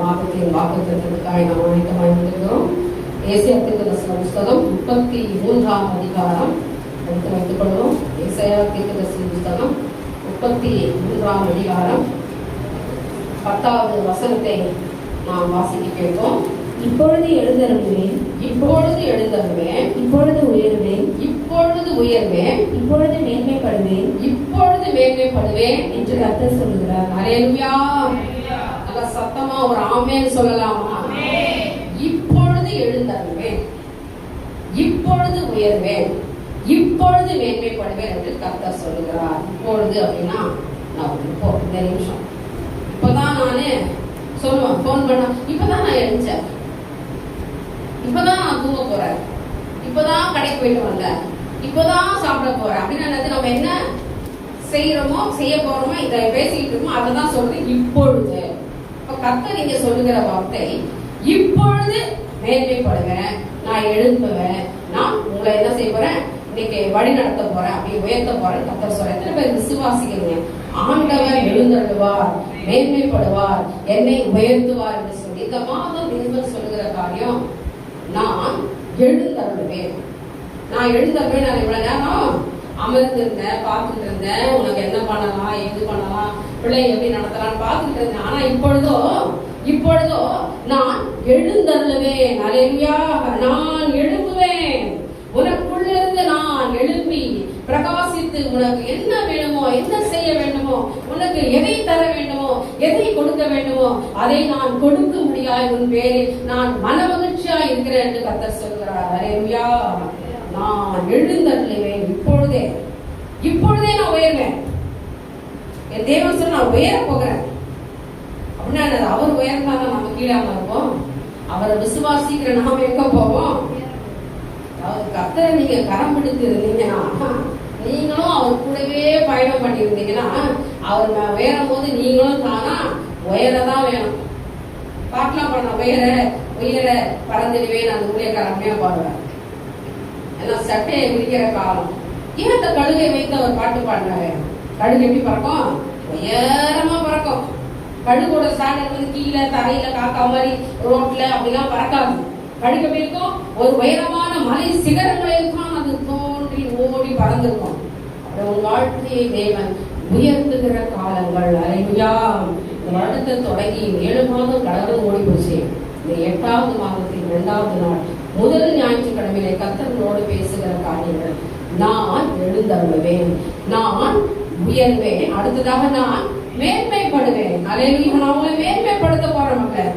வாக்கத்தின் வாக்குத்தத்திற்காக நாம் அனைத்தமாய் வந்திருக்கிறோம். ஏசாயா தீர்க்கதரிசன புஸ்தகம் 33ஆம் அதிகாரம் எடுத்து வைத்துக் கொள்வோம். ஏசாயா தீர்க்கதரிசன புஸ்தகம் 33ஆம் அதிகாரம் 10வது வசனத்தை நாம் வாசிக்க கேட்போம். இப்பொழுது எழுந்தருளுவேன், இப்பொழுது எழுந்தருளுவேன், இப்பொழுது உயருவேன், இப்பொழுது உயர்வேன், இப்பொழுது மேன்மைப்படுவேன், இப்பொழுது மேன்மைப்படுவேன் என்று கர்த்தர் சொல்லுகிறார். ஹல்லேலூயா. நல்ல சத்தமா ஒரு ஆமென் சொல்லலாமா? இப்பொழுது எழுந்தருளுவேன், இப்பொழுது உயர்வேன், இப்பொழுது மேன்மைப்படுவேன் என்று கர்த்தர் சொல்லுகிறார். இப்பொழுது அப்படின்னா நான் இப்போ இந்த நிமிஷம் இப்பதான் நானே சொல்லுவேன், போன் பண்ண இப்பதான் நான் எழுந்தேன், இப்பதான் நான் தூங்க போறேன், இப்பதான் கடைக்கு போயிட்டு வந்தேன், இப்பதான் சாப்பிட போறேன் அப்படின்னு நம்ம என்ன செய்யறோமோ செய்ய போறோமோ இதை பேசிக்கிட்டு இருக்கோமோ அதான் சொல்றது இப்பொழுது. இப்ப கர்த்தர் நீங்க சொல்லுகிற வார்த்தை இப்பொழுது மேன்மைப்படுவேன், நான் எழுப்புவேன், நான் உங்களை என்ன செய்ய போறேன், இன்னைக்கு வழி நடத்த போறேன், அப்படி உயர்த்த போறேன் கர்த்தர் சொல்றேன். எத்தனை பேர் விசுவாசிக்கிறீங்க? ஆண்டவர் எழுந்தருளுவார், மேன்மைப்படுவார், என்னை உயர்த்துவார் என்று சொல்லி இந்த மாதம் தேவன் சொல்லுகிற காரியம் நான் எழுந்தருளுவேன். நான் எழுந்தருவேன். நான் இவ்வளவு நேரம் அமர்ந்திருந்தேன், பார்த்துட்டு இருந்தேன், உனக்கு என்ன பண்ணலாம், எது பண்ணலாம், பிள்ளை எப்படி நடத்தலாம் பார்த்துட்டு இருந்தேன். ஆனா இப்பொழுதோ நான் எழுந்தருளுவேன். ஹல்லேலூயா. நான் எழுப்புவேன், உனக்குள்ளிருந்து நான் எழுப்பி பிரகாசித்து உனக்கு என்ன வேண்டுமோ, என்ன செய்ய வேண்டுமோ, உனக்கு எதை தர வேண்டுமோ, எதை கொடுக்க வேண்டுமோ அதை நான் கொடுக்க முடியாது. உன் பேரில் நான் மனமகிழ்ச்சியா இருக்கிறேன் என்று கர்த்தர் சொல்கிறார். ஹல்லேலூயா. நான் எழுந்தருளுவேன். இப்பொழுதே நான் உயர்வேன். என் தேவன் சொல்ல நான் உயர போகிறேன் அப்படின்னா அவர் உயர்ந்தாங்க நம்ம கீழாம இருப்போம். அவரை விசுவாசிக்கிற நாம எங்க போவோம்? கர்த்தரை நீங்க கரம் பிடித்து இருந்தீங்கன்னா, நீங்களும் அவர் கூடவே பயணம் பண்ணி இருந்தீங்கன்னா, அவர் உயரும் போது நீங்களும் தானா உயரதான் வேணும். பாட்டெல்லாம் பண்ண உயர பறந்துடுவேன் அந்த ஊழியக்காரமையா பாடுவேன். எல்லாம் சட்டையை விரிக்கிற காலம். ஏன் அந்த கழுகை வைத்து அவர் பாட்டு பாடினாரு? கழுகு எப்படி பறக்கும்? உயரமா பறக்கும். கழுகோட ஸ்டாண்டர்ட் வந்து கீழே தரையில காக்கா மாதிரி ரோட்ல அப்படிலாம் பறக்காது. கழுகு இருக்கும் ஒரு உயரமான மலை சிகரங்களில் தான் அது தோன்றி ஓடி பறந்திருக்கும். உன் வாழ்க்கையை தேவன் உயர்த்துகிற காலங்கள். ஹல்லேலூயா. இந்த வருடத்தை தொடங்கி 7 மாதம் கடந்து ஓடி போச்சு. இந்த 8வது மாதத்தின் 2வது நாள் முதல் ஞாயிற்றுக்கிழமையிலே கர்த்தரோடு பேசுகிற காரியங்கள். நான் எழுந்தருளுவேன், நான் உயர்வேன், அடுத்ததாக நான் மேன்மைப்படுவேன். ஹல்லேலூயா. நான் உங்களை மேன்மைப்படுத்த போறேன் மக்கள்,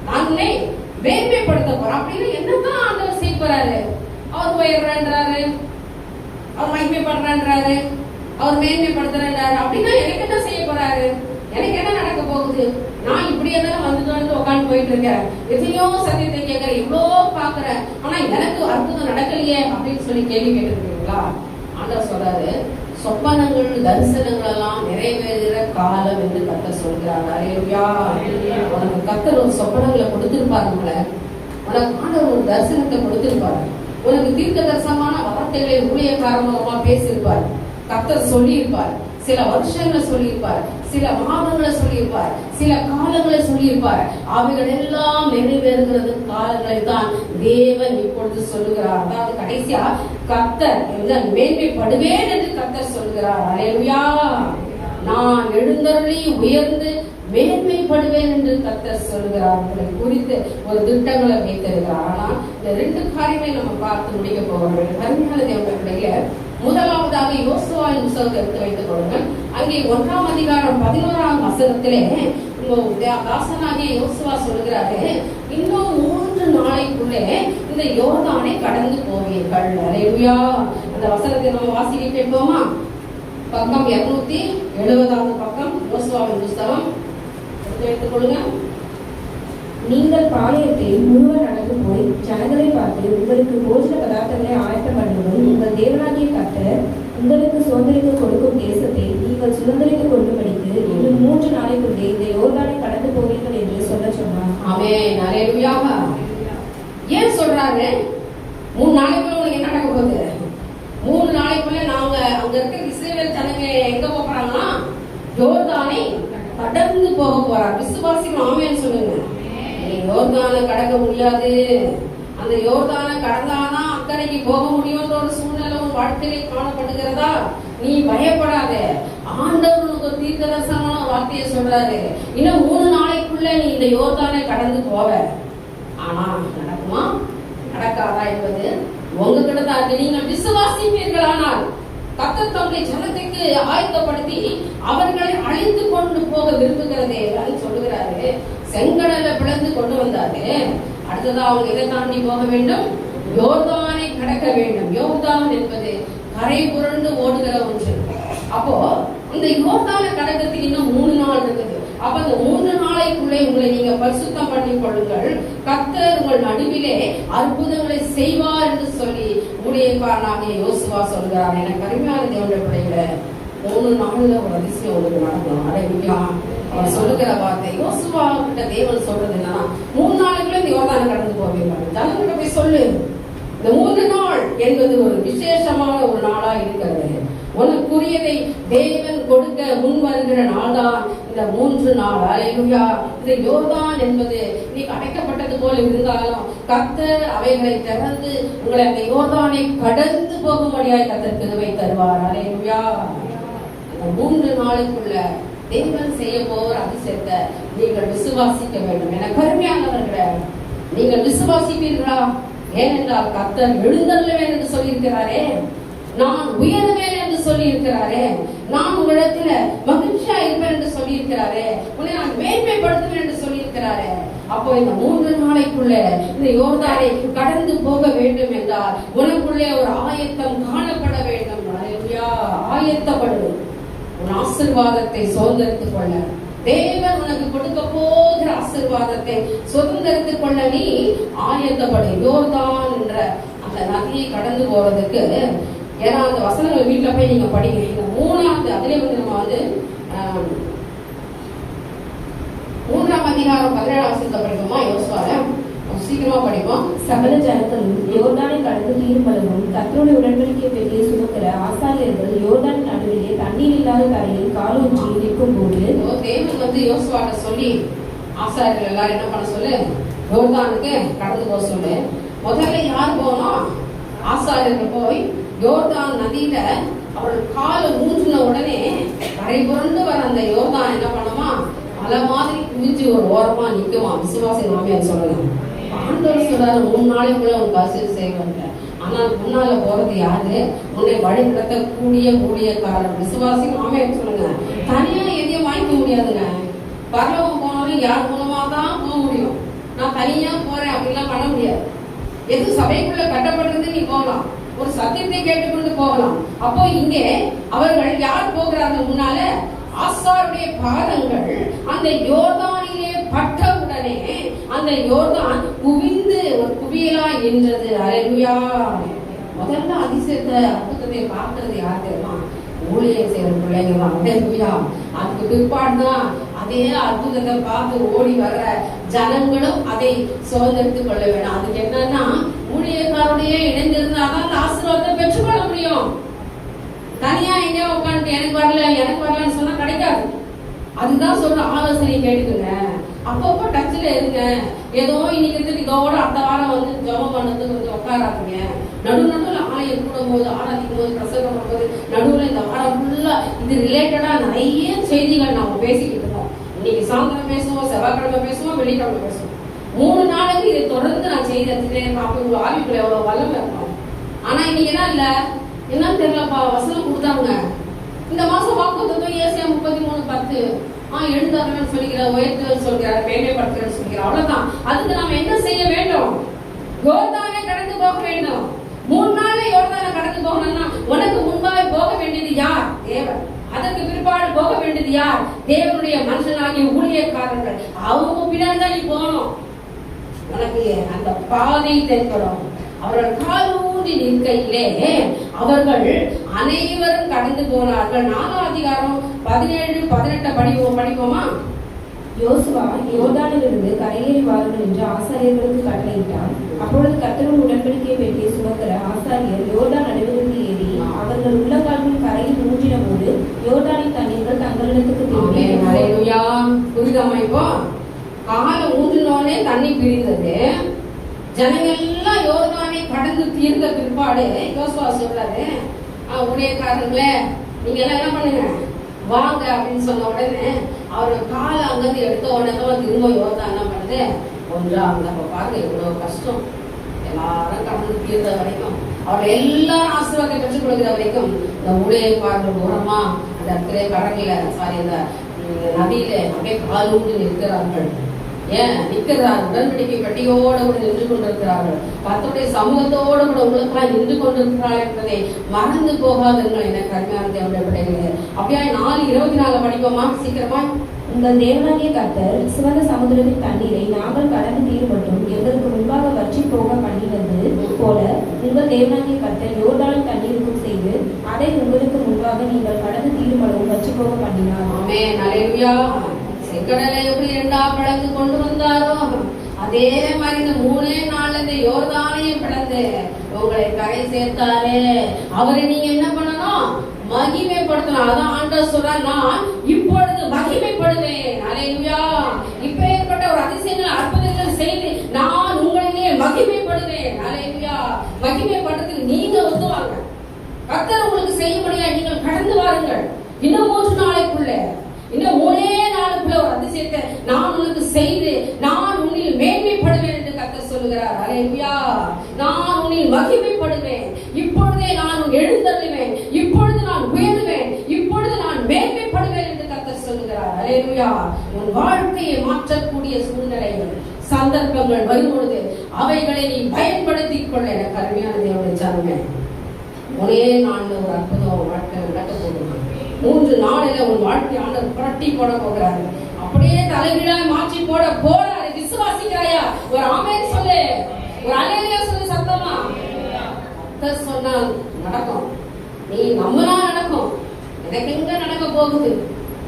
நான் உன்னை மேன்மைப்படுத்த போறேன். அப்படின்னு என்னதான் ஆண்டவர் செய்ய போறாரு? அவர் உயர்றாரு, அவர் மகிமைப்படுறாரு, அவர் மேன்மைப்படுத்துறாரு. அப்படின்னா எனக்கு என்ன செய்ய போறாரு? எனக்கு என்ன நடக்க போகுது? நான் இப்படியே தான் வந்து உட்காந்து போயிட்டு இருக்கேன், எத்தனையோ சத்தியத்தை கேட்கிறேன், இவ்வளோ பாக்குறேன், ஆனா எனக்கு அற்புதம் நடக்கலையே அப்படின்னு சொல்லி கேள்வி கேட்டுருக்கீங்களா? ஆண்டவர் சொல்றாரு, சொப்பனங்கள் தரிசனங்கள் எல்லாம் நிறைவேறுகிற காலம் என்று கர்த்தர் சொல்கிறார். ஹல்லேலூயா. உனக்கு கர்த்தர் ஒரு சொப்பனங்களை கொடுத்திருப்பாரு, உனக்கு ஆண்டவர் ஒரு தரிசனத்தை கொடுத்திருப்பாரு, உனக்கு தீர்க்க தரிசனமான வார்த்தைகளை ஊழியக்காரமா பேசியிருப்பார், கர்த்தர் சொல்லியிருப்பார், சில வருஷங்களை சொல்லியிருப்பார், சில மாதங்களை சொல்லியிருப்பார், சில காலங்களை சொல்லியிருப்பார். அவைகள் எல்லாம் நிறைவேறுகிறது காலங்களை தான் தேவன் இப்பொழுது சொல்லுகிறார். அதாவது கடைசியா கர்த்தர் மேன்மைப்படுவேன் என்று கர்த்தர் சொல்லுகிறார். ஹல்லேலூயா. நான் எழுந்தருளி உயர்ந்து மேன்மைப்படுவேன் என்று கர்த்தர் சொல்லுகிறார். இதை குறித்து ஒரு திட்டங்களை வைத்திருக்கிறார். ஆனா இந்த 2 காரியங்களை நம்ம பார்த்து முடிக்க போகிறோம். அருமையான தேவனுடைய முதலாவதாக யோசுவாவின் புத்தகத்தை எடுத்து வைத்துக் கொள்ளுங்கள். அங்கே 1ஆம் அதிகாரம் 11ஆம் வசனத்திலே தாசனாகிய யோசுவா சொல்லுகிறாரு, இன்னும் 3 நாளைக்குள்ளே இந்த யோர்தானை கடந்து போவீர்கள். ஹல்லேலூயா. அந்த வசனத்தை நம்ம வாசிக்க கேட்போமா? பக்கம் 270வது பக்கம், யோசுவாவின் புத்தகம் எடுத்து வைத்துக் கொள்ளுங்க. நீங்கள் பாளையத்தில் முழுவதும் நடந்து போய் ஜனங்களை பார்த்து உங்களுக்கு போஜன பதார்த்தங்களை ஆயத்தம் பண்ணுங்கள். உங்கள் தேவனாகிய கர்த்தர் உங்களுக்கு சுதந்திரிக்க கொடுக்கும் தேசத்தை நீங்கள் சுதந்திரிக்க கொள்ளும்படிக்கு இன்னும் 3 நாளைக்குள்ளே இந்த யோர்தானை கடந்து போவீர்கள் என்று சொல்ல சொன்னார். ஆமென். ஹல்லேலூயா. ஏன் சொல்றாரு? 3 நாளைக்குள்ள உங்களுக்கு என்ன நடக்க போகுது? 3 நாளைக்குள்ள நாங்க அங்க இருக்கிற இஸ்ரவேல் ஜனங்க எங்க போறாங்கன்னா யோர்தானை கடந்து போக போறார். விசுவாசிகள் ஆமென் சொல்லுங்க. யோர்தானை கடக்க முடியாது. அந்த யோர்தானை கடந்தாதான் அக்கறைக்கு போக முடியும்ன்ற ஒரு சூழ்நிலை உன் வாழ்க்கையிலே காணப்படுகிறதா? நீ பயப்படாத. ஆண்டவர் உனக்கு ஒரு தீர்க்கதரிசனமான வார்த்தையை சொல்றாரு. இன்னும் 3 நாளைக்குள்ள நீ இந்த யோர்தானை கடந்து போவ. ஆனா நடக்குமா நடக்காதா என்பது உங்ககிட்ட தான் இருக்கு. நீங்கள் விசுவாசிப்பீர்களானால் கர்த்தர் தம்முடைய ஜனத்துக்கு ஆயத்தப்படுத்தி அவர்களை அழைத்து கொண்டு போக விரும்புகிறதே சொல்லுகிறாரு. செங்கடலை பிளந்து கொண்டு வந்தாரு. அடுத்ததா அவங்க எதை தாண்டி போக வேண்டும்? யோர்தானை கடக்க வேண்டும். யோர்தான் என்பது கரை புரண்டு ஓடுகிற ஒன்று. அப்போ இந்த யோர்தானை கடக்கிறதுக்கு இன்னும் 3 நாள் இருக்குது. அப்ப அந்த 3 நாளைக்குள்ளே உங்களை நீங்க பரிசுத்தம் பண்ணிக் கொள்ளுங்கள். கர்த்தர் உங்கள் நடுவிலே அற்புதங்களை செய்வார் என்று சொல்லி ஊழியக்காரனாகிய யோசுவா சொல்கிறார். எனக்கு அருமையான தேவனுடைய பிள்ளைகளை 3 நாள்ல ஒரு அதிசயம் உங்களுக்கு நடக்கும். அடையா அவர் சொல்லுகிற வார்த்தை யோசுவா கிட்ட தேவன் சொல்றது என்னன்னா 3 நாளைக்குள்ள இந்த யோர்தானை கடந்து போவீங்க. ஜனங்கிட்ட போய் சொல்லு, இந்த 3 நாள் என்பது ஒரு விசேஷமான ஒரு நாளா இருக்கிறது. உனக்குரியதை தேவன் கொடுக்க முன் வருகிற நாள் தான் இந்த 3 நாள். அல்லேலூயா. இந்த யோர்தான் என்பது நீ அடைக்கப்பட்டது போல இருந்தாலும் கர்த்தர் அவைகளை திறந்து உங்களை அந்த யோர்தானை கடந்து போகும்படியாய் கர்த்தர் கிருபை தருவார். அல்லேலூயா. அந்த 3 நாளுக்குள்ள தேவன் செய்ய போகிற அதிசயத்தை நீங்கள் விசுவாசிக்க வேண்டும். என கருமையானவர்களே, நீங்கள் விசுவாசிப்பீர்களா? ஏனென்றால் கர்த்தர் எழுந்தருளுவேன் என்று சொல்லியிருக்கிறாரே, நான் உயர்வேன் என்று சொல்லி இருக்கிறாரே, நான் உங்களிடத்துல மகிழ்ச்சியா இருப்பேன் என்று சொல்லி இருக்கிறாரே, உன்னை நான் மேன்மைப்படுத்துவேன் என்று சொல்லி இருக்கிறாரே. அப்போ இந்த 3 நாளைக்குள்ள இந்த யோர்தானை கடந்து போக வேண்டும் என்றால் உனக்குள்ளே ஒரு ஆயத்தம் காணப்பட வேண்டும். ஆயத்தப்படு. உன் ஆசீர்வாதத்தை சுதந்திரத்துக் கொள்ள தேவன் உனக்கு கொடுக்க போகிற ஆசீர்வாதத்தை சுதந்திரத்துக் கொள்ள நீ ஆயத்தப்படு. யோர்தான் என்ற அந்த நதியை கடந்து போறதுக்கு ஏன்னா அந்த வசனங்கள் வீட்டுல போய் நீங்க படிங்க. இந்த 3ஆவது அதிலே நம்ம 3ஆம் அதிகாரம் 17ஆம் வசனத்தை படிப்போமா? யோசுவால சீக்கிரமா படிப்போம். சகல ஜனங்களும் யோர்தானை கடந்து தீர்மளவும் கர்த்தருடைய உடன்படிக்கை பெட்டியை சுமக்கிற ஆசாரியர்கள் யோர்தான் நடுவிலே தண்ணீர் இல்லாத தரையில் காலூன்றி நிற்கும் போது தேவன் யோசுவாட்ட சொல்லி ஆசாரியர்கள் எல்லாரும் என்ன பண்ண சொல்லு? யோர்தானுக்கு கடந்து போக சொல்லு. முதல்ல யார் போனோம்? ஆசாரியர்கள் போய் யோர்தான் நதியில அவர்கள் காலை ஊன்றின உடனே கரை புரண்டு வர அந்த யோர்தான் என்ன பண்ணுமா? மலை மாதிரி குவிஞ்சு ஒரு ஓரமா நிக்குமா. விசுவாசி மாமியார் சொல்லலாம். ஆண்டவர் சொல்றாரு 3 நாளைக்குள்ள உங்க பரிசு செய்வாங்க. ஆனால் முன்னால போறது யாரு? உன்னை வழி நடத்தக்கூடிய ஊழியக்காரர். விசுவாசி மாமியார் சொல்லுங்க. தனியா எதையும் வாங்கிக்க முடியாதுங்க. பரலோகம் போனாலும் யார் மூலமா தான் போக முடியும். நான் தனியா போறேன் அப்படின்லாம் பண்ண முடியாது. எது சபைக்குள்ள கட்டப்படுறது நீ போகலாம், ஒரு சத்தியத்தை கேட்டுக்கொண்டு போகலாம். அப்போ இங்கே அவர்கள் யார் போகிறார்கள்? முன்னால ஆசாருடைய பாதங்கள் அந்த யோர்தானிலே பட்டவுடனே அந்த யோர்தான் குவிந்து ஒரு குவியலா என்றது. அல்லேலூயா. முதல்ல அதிசயத்தை அற்புதத்தை பார்க்கிறது யார் தெரியுமா? ஊழியம் செய்யற பிள்ளைங்க தான். அல்லேலூயா. அதுக்கு பிற்பாடுதான் அதே அற்புதத்தை பார்த்து ஓடி வர்ற ஜனங்களும் அதை சுதந்திரத்துக் கொள்ள வேணும். அதுக்கு என்னன்னா ஊழியக்காரோடைய இணைந்திருந்தாதான் அந்த ஆசீர்வாதத்தை பெற்றுக்கொள்ள முடியும். தனியா எங்கேயோ உட்காந்து எனக்கு வரலன்னு சொன்னா கிடைக்காது. அதுதான் சொல்ற ஆலோசனை கேட்டுக்குங்க. அப்பப்போ டச்ல இருங்க. ஏதோ இன்னைக்கு இதோட அடுத்த வாரம் ஜெபம் பண்ணதுக்கு கொஞ்சம் உட்காராதீங்க. நடுவில் ஆலயம் கூடும் போது, ஆராதிக்கும் போது, பிரசங்கம் பண்ணும்போது நடுவில் இந்த வாரம் ஃபுல்லா இது ரிலேட்டடா நிறைய செய்திகள் நாம பேசிக்கிட்டு இருக்கோம். இன்னைக்கு சாயந்தரம் பேசுவோம், செவ்வாய்க்கிழமை பேசுவோம், வெள்ளிக்கிழமை பேசுவோம். 3 நாளைக்கு இதை தொடர்ந்து நான் செய்தே பார்ப்போம். ஆவிக்குள்ள எவ்வளவு வல்லமை இருக்கும். ஆனா இன்னைக்கு என்ன இல்ல என்னன்னு தெரியலப்பா. வசனம் கொடுத்தாங்க. இந்த மாசம் வாக்குத்தத்தம் ஏசியா 33:10 எழுந்தாருன்னு சொல்லிக்கிறார், உயர்த்துன்னு சொல்கிறார், மேன்மைப்படுத்துறேன்னு சொல்கிறார். அவ்வளவுதான். அதுக்கு நாம என்ன செய்ய வேண்டும்? யோர்தானை கடந்து போக வேண்டும். 3 நாள்ல யோர்தானை கடந்து போகணும்னா உனக்கு முன்பாக போக வேண்டியது யார்? தேவன். அதற்கு பிற்பாடு போக வேண்டியது யார்? தேவனுடைய மனுஷனாகிய ஊழியக்காரர்கள். அவங்க பின்னாடி தான் நீ போகணும். உனக்கு அந்த பாதை தென்படும். அவர்கள் கால் ஊன்றி நிற்கையிலே அவர்கள் அனைவரும் கடந்து போனார்கள். 4ஆம் அதிகாரம் 17-18 படிப்போமா? யோசுவா யோர்தானிலிருந்து கரையேறி வாருங்கள் என்று ஆசாரியர்களுக்கு கட்டளையிட்டார். அப்பொழுது கர்த்தருடைய உடன்படிக்கை பெட்டியை சுமக்கிற ஆசாரியர் யோர்தான் நடுவிலிருந்து ஏறி அவர்கள் உள்ளங்கால்கள் கரையில் ஊன்றின போது யோர்தானின் தண்ணீர்கள் தங்களிடத்துக்கு திரும்பின. புரிதமா? இப்போ காலை ஊன்றின ஊற்றினோடனே தண்ணி பிரிந்தது. ஜனங்கள் எல்லாம் யோர்தானை கடந்து தீர்ந்த பிற்பாடு யோசுவா சொல்றாரு, ஊழியக்காரங்களே நீங்க எல்லாம் என்ன பண்ணுங்க வாங்க அப்படின்னு சொன்ன உடனே அவரோட காலை அங்கிருந்து எடுத்த உடனே திரும்ப யோர்தான் என்ன பண்ணுது ஒன்றா அங்க பாருங்க எவ்வளவு கஷ்டம். எல்லாரும் கடந்து தீர்ந்த வரைக்கும் அவரை எல்லாரும் ஆசீர்வாதம் பெற்றுக் கொள்கிற வரைக்கும் இந்த ஊழியக்காரர்கள் ஓரமா அந்த இடத்துல கடற்கரையில அந்த நதியில அப்படியே காலூன்றி நிற்கிறார்கள். ஏன் நிற்கிறார்கள்? உடன்படிக்கை பெட்டியோட கூட நின்று கொண்டிருக்கிறார்கள். கர்த்தருடைய சமூகத்தோடு கூட உங்களுக்காக நின்று கொண்டிருக்கிறார்கள் என்பதை மறந்து போகாதீர்கள். என கருமையான தேவனுடைய பிள்ளைகளே, அப்படியே 4:24 படிப்போமா சீக்கிரமா. உங்கள் தேவனாகிய கர்த்தர் சிவந்த சமுத்திரத்தின் தண்ணீரை நாங்கள் கடந்து தீர் மட்டும் எங்களுக்கு முன்பாக வற்றி போக பண்ணினது போல உங்கள் தேவனாகிய கர்த்தர் யோர்தானின் தண்ணீருக்கும் செய்து அதை உங்களுக்கு முன்பாக நீங்கள் கடந்து தீர் மட்டும் வற்றி போக பண்ணினார். ஆமென். அல்லேலூயா. செங்கடலை எப்படி 2ஆ பிளந்து கொண்டு வந்தாரோ அதே மாதிரி இந்த 3 நாள்ல இந்த யோர்தானையும் பிளந்து உங்களை கரை சேர்த்தாரே, அவரை நீங்க என்ன பண்ணணும்? மகிமைப்படுத்தணும். அதான் ஆண்டவர் சொல்றார், நான் இப்பொழுது மகிமைப்படுவேன். அல்லேலூயா. இப்பேற்பட்ட ஒரு அதிசயங்கள் அற்புதங்கள் செய்து நான் உங்களிலே மகிமைப்படுவேன். அல்லேலூயா. மகிமைப்படுத்தி நீங்க ஒத்துவாங்க. கர்த்தர் உங்களுக்கு செய்யும்படியா நீங்கள் கடந்து வாருங்கள். இன்னும் 3 நாளைக்குள்ள, இன்னும் 3 நாளுக்குள்ள ஒரு அதிசயத்தை நான் உனக்கு செய்து நான் உன்னில் மேன்மைப்படுவேன் என்று கர்த்தர் சொல்லுகிறார். அல்லேலூயா. நான் உன்னில் மகிமைப்படுவேன். இப்பொழுதே நான் எழுந்தருளுவேன். இப்பொழுது நான் உயர்வேன். இப்பொழுது நான் மேன்மைப்படுவேன் என்று கர்த்தர் சொல்லுகிறார். அல்லேலூயா. உன் வாழ்க்கையை மாற்றக்கூடிய சூழ்நிலைகள் சந்தர்ப்பங்கள் வரும்பொழுது அவைகளை நீ பயன்படுத்திக் கொள்ள. எனக்கு அருமையான தேவனுடைய ஜனமே, ஒரே நாள்ல ஒரு அற்புதம் வாழ்க்கை நடக்க போகுது. 3 நாளில உன் வாழ்க்கை ஆண்டவர் புரட்டி போட போகிறாரு. அப்படியே தலைகீழாய் மாற்றி போட போறாரு. விசுவாசிக்கிறாயா? ஒரு ஆமென் சொல்லு, ஒரு அல்லேலூயா சொல்லு சத்தமா. கர்த்தர் சொன்னால் நடக்கும். நீ நம்பினா நடக்கும். எனக்கு எங்க நடக்க போகுது?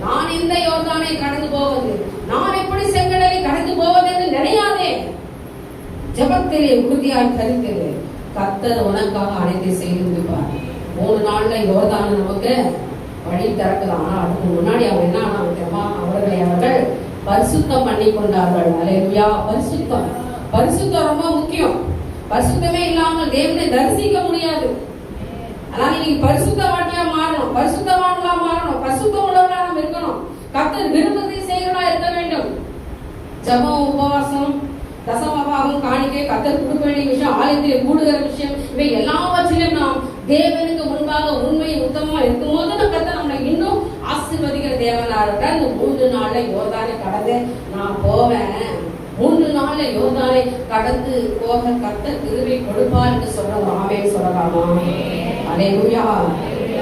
நான் இந்த யோர்தானை கடந்து போவது, நான் எப்படி செங்கடலை கடந்து போவது என்று நினையாதே. ஜெபத்திலே உறுதியாய் தரித்தது. கர்த்தர் உனக்காக அனைத்தை செய்து முடிப்பார். 3 நாள்ல யோர்தானை நமக்கு வழி திறக்கலாம். ஆனா அதுக்கு முன்னாடி அவங்க என்ன ஆனா அவர்களை அவர்கள் பரிசுத்தம் பண்ணி கொண்டார்கள். அல்லேலூயா. பரிசுத்தம், பரிசுத்தம் ரொம்ப முக்கியம். பரிசுத்தமே இல்லாமல் தேவனை தரிசிக்க முடியாது. அதனால நீங்க பரிசுத்தவான்களா மாறணும், பரிசுத்தவான்களா மாறணும், பரிசுத்தம் உள்ளவர்களா நாம் இருக்கணும். கர்த்தர் விருப்பத்தை செய்கிறவர்களா இருக்க வேண்டும். ஜெபம், உபவாசம், தசமபாகம், காணிக்கை, கர்த்தர் கொடுக்க வேண்டிய விஷயம், ஆலயத்திலே கூடுகிற விஷயம், இவை எல்லாவற்றிலும் நாம் தேவனுக்கு முன்பாக உண்மை உத்தமமா இருக்கும்போது கர்த்தர் நம்மளை இன்னும் ஆசீர்வதிக்கிற தேவனா இருக்கார். இந்த 3 நாள்ல யோர்தானை கடந்து நான் போவேன். 3 நாள்ல யோர்தானை கடந்து போக கர்த்தர் கிருபை கொடுப்பார் என்று சொல்றோம். ஆமென் சொல்லலாமா? அல்லேலூயா.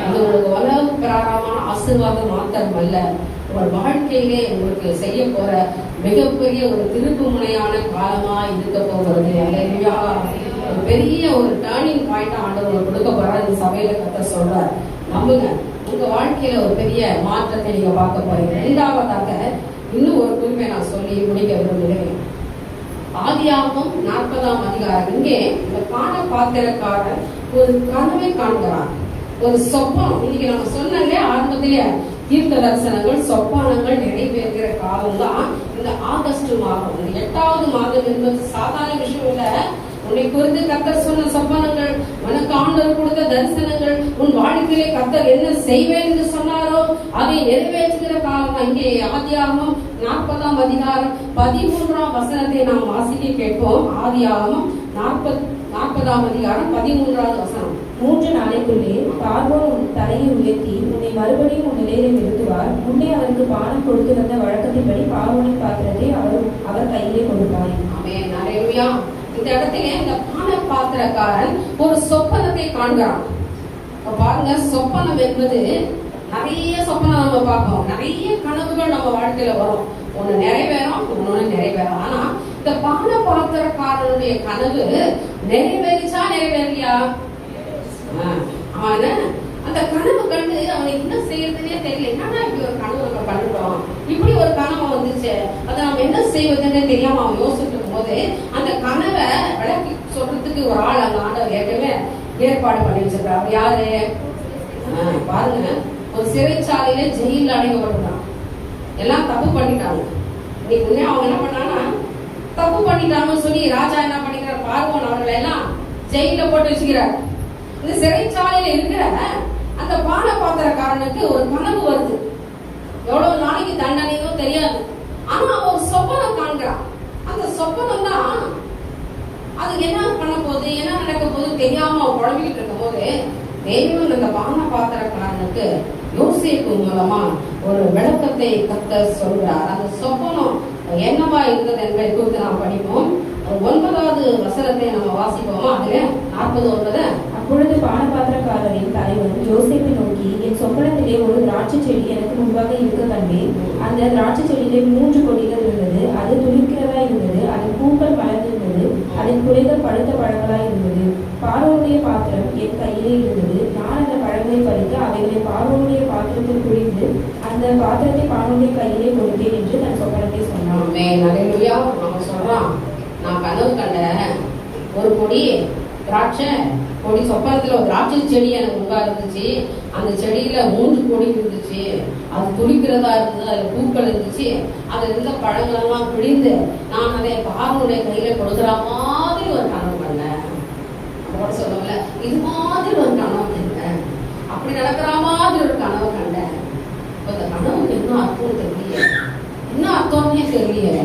அது உங்களுக்கு உலக பிரகாரமான ஆசீர்வாதம் மாத்திரம் அல்ல, உங்கள் வாழ்க்கையிலே உங்களுக்கு செய்ய போற மிகப்பெரிய ஒரு திருப்பு முனையான காலமா இருக்க போகிறது. அல்லேலூயா. ஒரு பெரிய ஒரு டர்னிங் பாயிண்ட் ஆண்டவர் கொடுக்க போறார். இந்த சபையில கர்த்தர் சொல்றார், நம்புங்க. உங்க வாழ்க்கையில ஒரு பெரிய மாற்றத்தை நீங்க பார்க்க போறீங்க. 2ஆவதாக இன்னும் ஒரு குறிப்பை நான் சொல்லி முடிக்க விரும்புகிறேன். ஆதியாகமம் 40ஆம் அதிகாரம். இங்கே இந்த பான பாத்திரக்காரர் ஒரு கனவை காண்கிறார், ஒரு சொப்பனம். இன்னைக்கு நம்ம சொன்னாலே ஆரம்பத்திலே தீர்க்க தரிசனங்கள் சொப்பனங்கள் நிறைவேறுகிற காலம் தான் இந்த ஆகஸ்ட் மாதம். இந்த 8வது மாதம் என்பது சாதாரண விஷயம் இல்ல. உன்னை குறித்து கர்த்தர் சொன்ன சொப்பனங்கள், உனக்கு ஆண்டவர் கொடுத்த தரிசனங்கள், உன் வாழ்க்கையிலே கர்த்தர் என்ன செய்வேன் என்று சொன்னாரோ அதை நிறைவேற்றுகிற காலம். இங்கே ஆதியாகமம் 40ஆம் அதிகாரம் 13ஆம் வசனத்தை நாம் வாசிக்க கேட்போம். ஆதியாகமம் 40ஆம் அதிகாரம் 13வது வசனம். 3 நாளைக்குள்ளே பார்வோன் உன் தலையை உயர்த்தி உன்னை மறுபடியும் உன் நிலையிலே நிறுத்துவார். முன்னே அவருக்கு பானம் கொடுத்து வந்த வழக்கத்தின்படி பார்வோனின் பாத்திரத்தை அவர் கையிலே கொடுப்பார். ஆமென். அல்லேலூயா. இந்த இடத்துல இந்த பான பாத்திரக்காரன் ஒரு சொப்பனத்தை காண்கிறான். பாருங்க, சொப்பனம் என்பது நிறைய சொப்பனம் நம்ம பார்ப்போம், நிறைய கனவுகள் நம்ம வாழ்க்கையில வரும். ஒண்ணு நிறைவேறும், ஒண்ணு நிறைவேறும். ஆனா இந்த பான பாத்திரக்காரனுடைய கனவு நிறைவேறிச்சா நிறைவேறியா? அவன் அந்த கனவு கண்டு அவனுக்கு என்ன செய்யறதுன்னே தெரியல. என்னன்னா இப்படி ஒரு கனவு நம்ம கண்டுட்டோம், இப்படி ஒரு கனவு வந்துச்சு, அதை நம்ம என்ன செய்வதுன்னு தெரியாம அவன் யோசிக்கும் போது அந்த கனவை விளக்கி சொல்றதுக்கு ஒரு ஆள் அந்த ஆண்டவர் ஏற்கனவே ஏற்பாடு பண்ணி வச்சிருக்காரு. அவர் யாரு? பாருங்க, ஒரு சிறைச்சாலையில ஜெயில அடைக்கப்பட்டிருக்கான். எல்லாம் தப்பு பண்ணிட்டாங்க. இன்னைக்கு அவங்க என்ன பண்ணாங்கன்னா பண்ணிட்டாங்கன்னு சொல்லி ராஜா என்ன பண்ணிக்கிறார், பார்வோன் அவர்களை எல்லாம் ஜெயில போட்டு வச்சுக்கிறார். இந்த சிறைச்சாலையில இருக்கிற அந்த பான பாத்திரக்காரனுக்கு ஒரு கனவு வருது. எவ்வளவு நாளைக்கு தண்டனையோ தெரியாது. ஆனா அவன் ஒரு சொப்பனம் காண்கிறான். அந்த சொப்பனம் தான் அது என்ன பண்ண போகுது, என்ன நடக்க போகுது தெரியாம அவன் குழம்பிக்கிட்டு இருக்கும் போது தேவன் அந்த பான பாத்திரக்காரனுக்கு யோசேப்பு மூலமா ஒரு விளக்கத்தை கர்த்தர் சொல்றார். அந்த சொப்பனம் என்னவா இருந்தது என்பதை குறித்து நாம் படிப்போம். 9வது வசனத்தை நம்ம வாசிப்போமா? அதுல 49. அப்பொழுது பானபாத்திரக்காரரின் தலைவன் யோசேப்பை நோக்கி, என் சொப்பனத்திலே ஒரு திராட்சை செடி எனக்கு முன்பாக இருக்க கண்டேன். அந்த திராட்சை செடியிலே 3 கொடிகள் இருந்தது. அது துளிர்க்கிறதா இருந்தது. அதன் பூக்கள் மலர்ந்திருந்தது. அதன் குலைகள் பழுத்த பழங்களாய் இருந்தது. பார்வோனுடைய பாத்திரம் என் கையிலே இருந்தது. நான் அந்த பழங்களை பறித்து அவைகளை பார்வோனுடைய பாத்திரத்தில் குளிர்ந்து அந்த பாத்திரத்தை பார்வோனுடைய கையிலே கொடுத்தேன் என்று தன் சொப்பனத்தை சொன்னான். நம்ம சொல்றான், நான் கனவு கண்ட ஒரு கொடி திராட்சை கொடி, சொப்பனத்துல ஒரு திராட்சை செடி எனக்கு முன்பா இருந்துச்சு. அந்த செடியில 3 கொடி இருந்துச்சு. அது துளிக்கிறதா இருந்தது. அதுல பூக்கள் இருந்துச்சு. அதுல இருந்த பழங்கள் எல்லாம் பிடிந்து நான் அதை பார்வனுடைய கையில கொடுக்குற மாதிரி ஒரு கனவு கண்டேன். அதோட சொல்லல, இது மாதிரி ஒரு கனவு கண்டேன், அப்படி நடக்கிற மாதிரி ஒரு கனவு கண்டேன். அந்த கனவுக்கு என்ன அர்த்தம் தெரியல, என்ன அர்த்தம்னே தெரியல.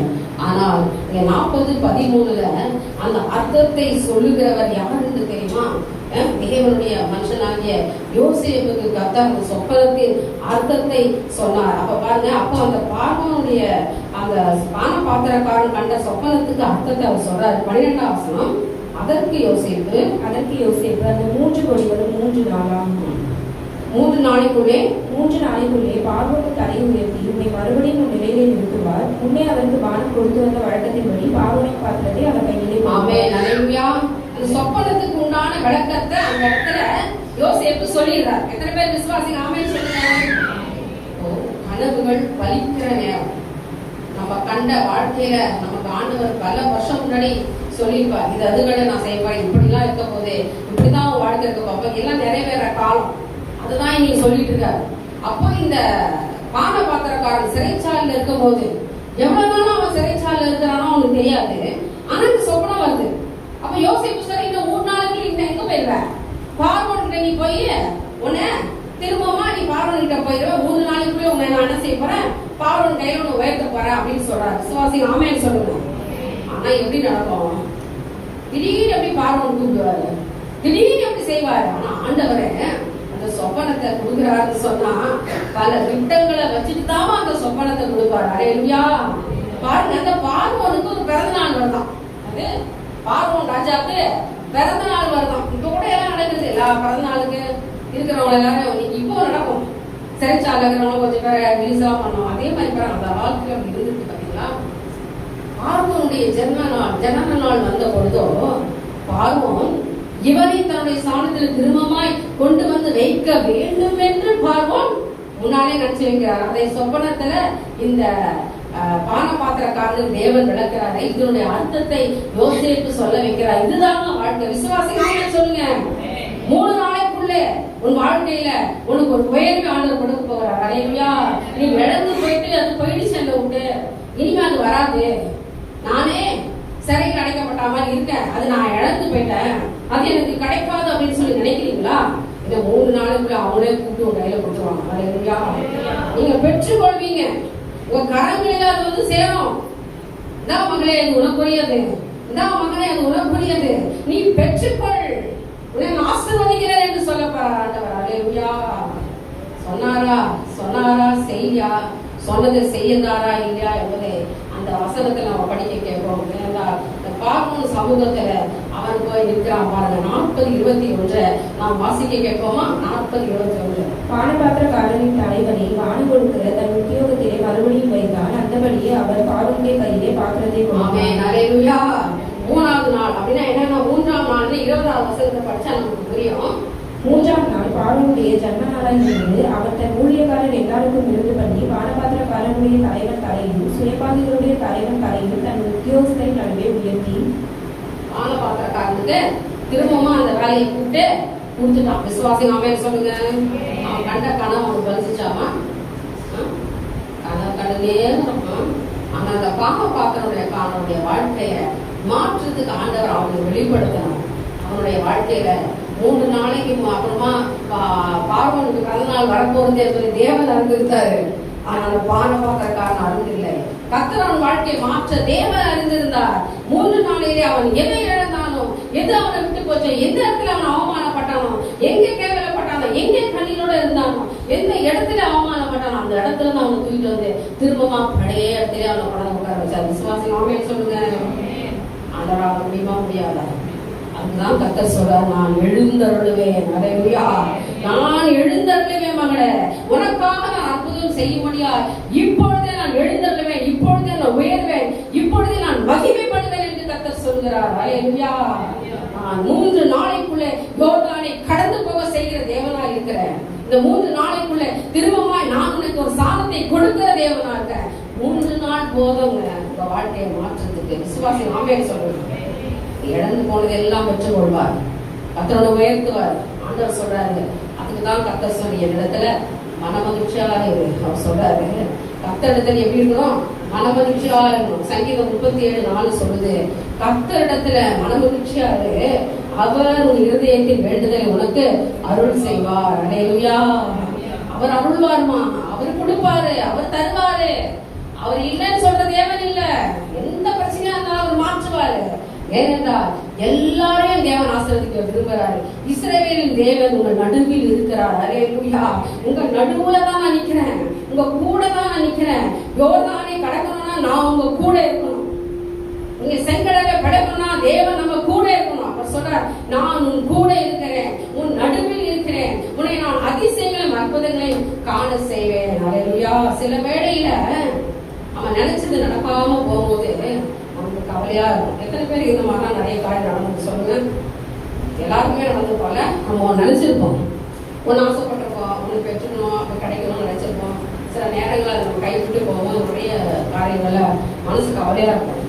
ஆனால் 40:13 அந்த அர்த்தத்தை சொல்லுகிறவர் யாருன்னு தெரியுமா? தேவனுடைய மனுஷனாகிய யோசேப்புக்கு கர்த்தர் சொப்பனத்தின் அர்த்தத்தை சொன்னார். அப்ப பாருங்க, அப்போ அந்த பார்வோனுடைய அந்த பான பாத்திரக்காரன் கண்ட சொப்பனத்துக்கு அர்த்தத்தை அவர் சொல்றாரு. 12ஆம் வசனம். அதற்கு யோசேப்பு அந்த 3 கொடிகளும் 3 நாளாம் 3 நாளைக்குள்ளே பார்வோன் தலை உயர்த்தி உன்னை மறுபடியும் உன் நிலையிலே நிறுத்துவார். முன்னே அவருக்கு பானம் கொடுத்து வந்த வழக்கத்தின்படி பார்வோனின் பாத்திரத்தை அவர் கையிலே. ஆமென், அல்லேலூயா. அந்த சொப்பனத்துக்கு உண்டான விளக்கத்தை அந்த இடத்துல யோசேப்பு சொல்லிடுறார். எத்தனை பேர் விசுவாசிங்க? ஆமென் சொல்லுங்க. கனவுகள் பலிக்கிற நேரம். நம்ம கண்ட வாழ்க்கையில நமக்கு ஆண்டவர் பல வருஷம் முன்னாடி சொல்லியிருப்பார், இது அதுகளை நான் செய்வேன், இப்படிலாம் இருக்க போதே, இப்படிதான் வாழ்க்கை இருக்க பார்ப்பேன், எல்லாம் நிறைவேற காலம். அதுதான் இன்னைக்கு சொல்லிட்டு இருக்காரு. அப்போ இந்த பான பாத்திரக்காரன் சிறைச்சாலையில இருக்கும் போது எவ்வளவு நாளும் அவன் சிறைச்சாலையில இருக்கிறானோ அவனுக்கு தெரியாது. ஆனா இந்த சொப்பனம் வருது. அப்ப யோசிப்பு சரி, இந்த 3 நாளைக்கு நீ எங்க போயிருவ? பார்வோன் கிட்ட நீ போய் உன்னை திரும்பமா நீ பார்வோன் கிட்ட போயிருவ. 3 நாளைக்குள்ளே உன்னை நான் என்ன செய்ய போறேன்? பார்வோன் கையில உன்னை உயர்த்த போறேன் அப்படின்னு சொல்றாரு. விசுவாசி ஆமென் சொல்லுங்க. ஆனா எப்படி நடக்கும்? திடீர்னு எப்படி பார்வோன் கூப்பிடுவாரு, திடீர்னு எப்படி செய்வாரு? ஆனா ஆண்டவரே அந்த சொப்பனத்தை கொடுக்குறாருன்னு சொன்னா பல திட்டங்களை வச்சுட்டு தான் அந்த சொப்பனத்தை கொடுப்பாரு. அல்லேலூயா. பாருங்க, அந்த பார்வோனுக்கு ஒரு பிறந்த நாள் வருதான். அது பார்வோன் ராஜாவுக்கு பிறந்த நாள் வருதான். இப்ப கூட எல்லாம் நடக்குது. எல்லா பிறந்த நாளுக்கு இருக்கிறவங்க எல்லாரும் இப்போ நடக்கும். சிறைச்சாலை இருக்கிறவங்க கொஞ்சம் பேர் ரிலீஸா பண்ணுவோம். அதே மாதிரி அந்த வாழ்க்கை அப்படி இருந்துட்டு பாத்தீங்களா? பார்வோனுடைய ஜனன நாள் வந்த பொழுதோ பார்வோன் இவனை தன்னுடைய ஸ்தானத்தில் திரும்பமாய் கொண்டு வந்து வைக்க வேண்டும் என்று பார்வோன் முன்னாலே நினைச்சு வைக்கிறார். அதை சொப்பனத்துல இந்த பான பாத்திரக்காரர்கள் தேவன் விளக்கிறாரு. இதனுடைய அர்த்தத்தை யோசேப்பு சொல்ல வைக்கிறார். இதுதாங்க வாழ்க்கை. விசுவாசிகள் சொல்லுங்க. 3 நாளைக்குள்ளே உன் வாழ்க்கையில உனக்கு ஒரு உயர்வை ஆண்டவர் கொடுக்க போகிறார். அல்லேலூயா. நீ இழந்து போயிட்டு அது போயிடுச்சு அந்த விட்டு, இனிமே அது வராது. நானே சிறைக்கு அடைக்கப்பட்ட மாதிரி இருக்கேன், அது நான் இழந்து போயிட்டேன், அது எனக்கு கிடைக்காது அப்படின்னு சொல்லி நினைக்கிறீங்களா? இந்த 3 நாளுக்குள்ள அவங்களே கூப்பிட்டு உங்க கையில கொடுத்துருவாங்க. அல்லேலூயா. நீங்க பெற்றுக் கொள்வீங்க. உங்க கரங்களில அது வந்து சேரும். இதான் மகளே, அது உனக்குரியது. இதான் மகனே, அது உனக்குரியது. நீ பெற்றுக்கொள், உன்னை ஆசீர்வதிக்கிறேன் என்று சொல்லப்படுற ஆண்டவர். அல்லேலூயா. சொன்னாரா செய்யா, சொன்னதை செய்யறாரா இல்லையா என்பதை அந்த வசனத்தை நம்ம படிக்க கேட்போம். பார்வோன் சமூகத்துல அவன் போய் நிற்கிறான் பாருங்க. 40:21 நாம் வாசிக்க கேட்போமா? 40:21. பானபாத்திரக்காரரின் தலைவனை வானம் கொடுக்கிற தன் உத்தியோகத்திலே மறுபடியும் வைத்தான். அந்தபடியே அவர் பார்வோனுடைய கையிலே பாத்திரத்தை கொடுத்தார். அல்லேலூயா. 3ஆவது நாள் அப்படின்னா என்னன்னா, 3ஆம் நாள் 20ஆவது வசனத்தை படிச்சா நமக்கு புரியும். 3ஆம் நாள் பார்வோனுடைய ஜன்ம நாளாய் இருந்து அவர் தன் ஊழியக்காரர் எல்லாருக்கும் விருது பண்ணி பானபாத்திரக்காரனுடைய தலைவன் தலையிலும் சுயபாகிகளுடைய தலைவன் தலையிலும் தன் உத்தியோகஸ்தரின் நடுவே உயர்த்தி பானபாத்திரக்காரனுக்கு திரும்பமா அந்த வேலையை கூப்பிட்டு கொடுத்துட்டான். விசுவாசி ஆமென் சொல்லுங்க. அவன் கண்ட கனவு அவனுக்கு பலிச்சாமா? கனவு கண்டே ஆனா அந்த பாவப்பாக்கனுடைய வாழ்க்கைய மாற்றத்துக்கு ஆண்டவர் அவனை வெளிப்படுத்தணும். அவனுடைய வாழ்க்கையில 3 நாளைக்கு அப்புறமா பார்வனுக்கு பிறந்த நாள் வரப்போறது என்பதை தேவன் அறிந்திருந்தாரு. ஆனா அந்த பாவப்பாக்கக்காரன் அறிந்தில்லை. கர்த்தர் அவன் வாழ்க்கையை மாற்ற தேவன் அறிந்திருந்தார். 3 நாளிலே அவன் எதை இழந்தானோ, எது அவனை விட்டு போச்சோ, எந்த இடத்துல அவன் அவமானப்பட்டானோ, எங்க கேவலப்பட்டானோ, எங்க கண்ணீரோட இருந்தானோ, எந்த இடத்துல அவமானப்பட்டானோ அந்த இடத்துல அவனை தூக்கிட்டு வந்து திரும்பமா பழைய இடத்துல அவனை படம் உட்கார வச்சார். விசுவாசி ஆமே சொல்லுங்க. ஆண்டவரால் முடியுமா? முடியாதா? அதுதான் கர்த்தர் சொல்றார், நான் எழுந்தருளுவேன். அல்லேலூயா. நான் எழுந்தருளுவேன் மகளே, உனக்காக நான் அற்புதம் செய்யும்படியா இப்பொழுதே நான் எழுந்தருளுவேன், இப்பொழுதே நான் உயர்வேன், இப்பொழுதே நான் மகிமைப்படுவேன் என்று கர்த்தர் சொல்கிறார். அல்லேலூயா. நான் 3 நாளைக்குள்ளே யோர்தானை கடந்து போக செய்கிற தேவனாய் இருக்கிறேன். இந்த 3 நாளைக்குள்ள திரும்பமாய் நான் உனக்கு ஒரு சாதத்தை கொடுக்கிற தேவனா இருக்கிறேன். 3 நாள் போதுங்க உங்க வாழ்க்கையை மாற்றத்துக்கு. விசுவாசி ஆமென் சொல்லுங்க. இழந்து போனது எல்லாம் பெற்றுக் கொள்வார். கர்த்தரோட உயர்த்துவார். ஆண்டவர் சொல்றாரு, அதுக்குதான் கர்த்தர் சொல்லி என்னிடத்துல மனமகிழ்ச்சியா இரு. அவர் சொல்றாரு, கர்த்தரிடத்துல எப்படி இருக்கணும்? மனமகிழ்ச்சியா இருக்கணும். சங்கீதம் 37:4 சொல்லுது, கர்த்தரிடத்துல மனமகிழ்ச்சியா இரு, அவர் உன் இருதயத்தின் வேண்டுதலை உனக்கு அருள் செய்வார். அல்லேலூயா. அவர் அருள்வார்மா, அவர் கொடுப்பாரு, அவர் தருவாரு. அவர் இல்லைன்னு சொல்ற தேவன் இல்ல. எந்த பிரச்சனையா இருந்தாலும் அவர் மாற்றுவாரு. ஏனென்றால் எல்லாரையும் தேவன் ஆசீர்வதிக்க விரும்புகிறாரு. இஸ்ரவேலின் தேவன் உங்கள் நடுவில் இருக்கிறார். அல்லேலூயா. உங்க நடுவுல தான் நான் நிக்கிறேன், உங்க கூட தான் நான் நிக்கிறேன். யோர்தானை கடக்கணும்னா நான் உங்க கூட இருக்கணும். நீங்க செங்கடலை கடக்கணும்னா தேவன் நம்ம கூட இருக்கணும். அவர் சொல்றார், நான் உன் கூட இருக்கிறேன், உன் நடுவில் இருக்கிறேன், உன்னை நான் அதிசயங்களையும் அற்புதங்களையும் காண செய்வேன். அல்லேலூயா. சில வேளையில அவன் நினைச்சது நடக்காம போகும்போது நமக்கு கவலையா இருக்கும். எத்தனை பேர் இந்த மாதிரிலாம் நிறைய காரியம் நடந்து சொல்லுங்க. எல்லாருக்குமே நடந்து போல நம்ம நினைச்சிருப்போம், ஒன்னு ஆசைப்பட்டிருப்போம், ஒன்னு பெற்றுக்கணும், அப்ப கிடைக்கணும்னு நினைச்சிருப்போம். சில நேரங்கள் அதை நம்ம கைவிட்டு போவோம். நிறைய காரியங்கள மனசு கவலையா இருக்கும்.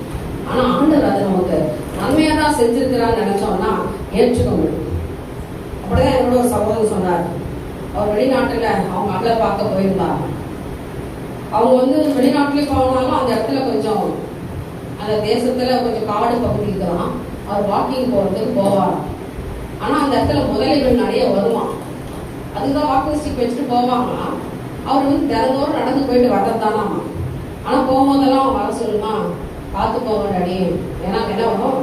ஆனா ஆண்டவர் அதை நமக்கு நன்மையா தான் செஞ்சிருக்கிறான்னு நினைச்சோம்னா ஏற்றுக்க முடியும். அப்படிதான் என்னோட ஒரு சகோதரர் சொன்னார். அவர் வெளிநாட்டுல அவங்க அகல பார்க்க போயிருந்தாங்க. அவங்க வெளிநாட்டுலயே போனாலும் அந்த இடத்துல கொஞ்சம் அந்த தேசத்துல கொஞ்சம் காடு பகுதி இருக்கலாம். அவர் வாக்கிங் போறதுக்கு போவார். ஆனா அந்த இடத்துல முதலைகள் நிறைய வருவான். அதுதான் வாக்கிங் ஸ்டிக் வச்சுட்டு போவாங்க. அவர் தினந்தோறும் நடந்து போயிட்டு வர்றதுதானாமா. ஆனா போகும்போதெல்லாம் வர சொல்லுமா, பார்த்து போவேன் அடி. ஏன்னா என்ன வரும்,